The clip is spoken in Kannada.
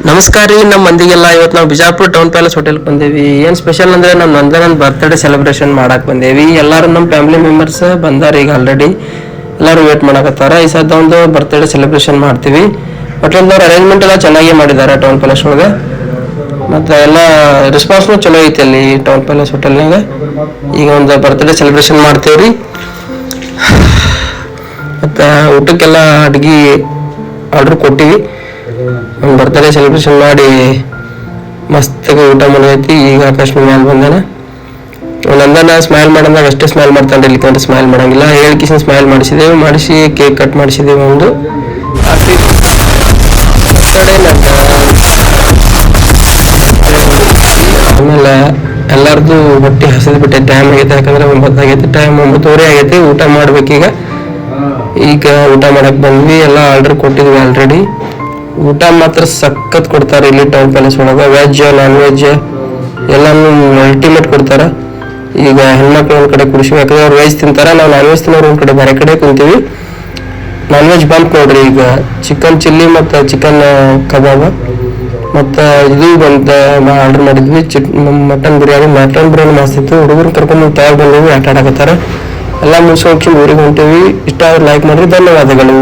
ನಮಸ್ಕಾರ ರೀ. ನಮ್ಮ ಮಂದಿಗೆಲ್ಲ ಇವತ್ತು ನಾವು ಬಿಜಾಪುರ ಟೌನ್ ಪ್ಯಾಲೇಸ್ ಹೋಟೆಲ್ ಬಂದೇವಿ. ಏನು ಸ್ಪೆಷಲ್ ಅಂದ್ರೆ ನಮ್ಮ ನಂದನನ್ ಬರ್ತ್ಡೇ ಸೆಲೆಬ್ರೇಷನ್ ಮಾಡಕ್ ಬಂದೇವಿ. ಎಲ್ಲರೂ ನಮ್ಮ ಫ್ಯಾಮಿಲಿ ಮೆಂಬರ್ಸ್ ಬಂದಾರ. ಈಗ ಆಲ್ರೆಡಿ ಎಲ್ಲರೂ ವೇಟ್ ಮಾಡಕತ್ತಾರ. ಈ ಸದ್ದ ಒಂದು ಬರ್ತ್ಡೇ ಸೆಲೆಬ್ರೇಷನ್ ಮಾಡ್ತೀವಿ. ಹೋಟೆಲ್ದವ್ರು ಅರೇಂಜ್ಮೆಂಟ್ ಎಲ್ಲ ಚೆನ್ನಾಗಿ ಮಾಡಿದ್ದಾರೆ ಟೌನ್ ಪ್ಯಾಲೇಸ್ ಒಳಗೆ. ಮತ್ತು ಎಲ್ಲ ರೆಸ್ಪಾನ್ಸ್ನು ಚಲೋ ಐತಿ ಅಲ್ಲಿ ಟೌನ್ ಪ್ಯಾಲೇಸ್ ಹೋಟೆಲ್ನಾಗ. ಈಗ ಒಂದು ಬರ್ತ್ಡೇ ಸೆಲೆಬ್ರೇಷನ್ ಮಾಡ್ತೀವಿ ರೀ. ಮತ್ತು ಊಟಕ್ಕೆಲ್ಲ ಅಡ್ಗೆ ಆರ್ಡ್ರ್ ಕೊಟ್ಟಿವಿ. ಒಂದು ಬರ್ತ್ಡೇ ಸೆಲೆಬ್ರೇಷನ್ ಮಾಡಿ ಮಸ್ತಾಗಿ ಊಟ ಮಾಡೈತಿ. ಈಗ ಆಕಾಶ್ ಮೇಲೆ ಬಂದಾನ. ನಂದನ ಸ್ಮೈಲ್ ಮಾಡಂದಾಗ ಅಷ್ಟೇ ಸ್ಮೈಲ್ ಮಾಡ್ತಾನೆ, ಇಲ್ಲಿಕಂದ್ರೆ ಸ್ಮೈಲ್ ಮಾಡಂಗಿಲ್ಲ. ಹೇಳ್ಕಿಸಿನ ಸ್ಮೈಲ್ ಮಾಡಿಸಿ ಕೇಕ್ ಕಟ್ ಮಾಡಿಸಿದ್ದೇವೆ. ಒಂದು ಆಮೇಲೆ ಎಲ್ಲರದು ಹೊಟ್ಟೆ ಹಸಿದು ಬಿಟ್ಟೆ. ಟೈಮ್ ಆಗೈತೆ, ಯಾಕಂದ್ರೆ 9 ಆಗೈತೆ. ಟೈಮ್ 9:30 ಆಗೈತಿ. ಊಟ ಮಾಡ್ಬೇಕೀಗ. ಈಗ ಊಟ ಮಾಡಕ್ ಬಂದ್ವಿ. ಎಲ್ಲ ಆರ್ಡರ್ ಕೊಟ್ಟಿದ್ವಿ ಆಲ್ರೆಡಿ. ಊಟ ಮಾತ್ರ ಸಖತ್ ಕೊಡ್ತಾರೆ ಇಲ್ಲಿ ಟೌನ್ ಪ್ಯಾಲೇಸ್ ಒಳಗೆ. ವೆಜ್ ನಾನ್ ವೆಜ್ ಎಲ್ಲಾನು ಅಲ್ಟಿಮೇಟ್ ಕೊಡ್ತಾರೆ. ಈಗ ಹೆಣ್ಮಕ್ಳು ಒಂದ್ ಕಡೆ ಕುಡಿಸಿ, ಯಾಕಂದ್ರೆ ಅವ್ರು ವೆಜ್ ತಿಂತಾರೆ, ನಾವು ನಾನ್ ವೆಜ್ ತಿನ್ನೋರು ಒಂದ್ ಕಡೆ ಬೇರೆ ಕಡೆ ಕುಂತೀವಿ. ನಾನ್ ವೆಜ್ ಬಂತ್ ನೋಡ್ರಿ. ಈಗ ಚಿಕನ್ ಚಿಲ್ಲಿ ಮತ್ತು ಚಿಕನ್ ಕಬಾಬ್ ಮತ್ತು ಇದು ಬಂತ ಆರ್ಡರ್ ಮಾಡಿದ್ವಿ. ಮಟನ್ ಬಿರಿಯಾನಿ ಮಸ್ತ್ ಇತ್ತು. ಹುಡುಗರು ಕರ್ಕೊಂಡು ತಯಾರು ಬಂದಿವಿ, ಆಟ ಆಡಕತ್ತಾರ. ಎಲ್ಲ ಮುಗಿಸ್ಕೊಂಡು ಊರಿಗೆ ಹೊಂಟೀವಿ. ಇಷ್ಟ ಆದ್ರೆ ಲೈಕ್ ಮಾಡಿರಿ. ಧನ್ಯವಾದಗಳು.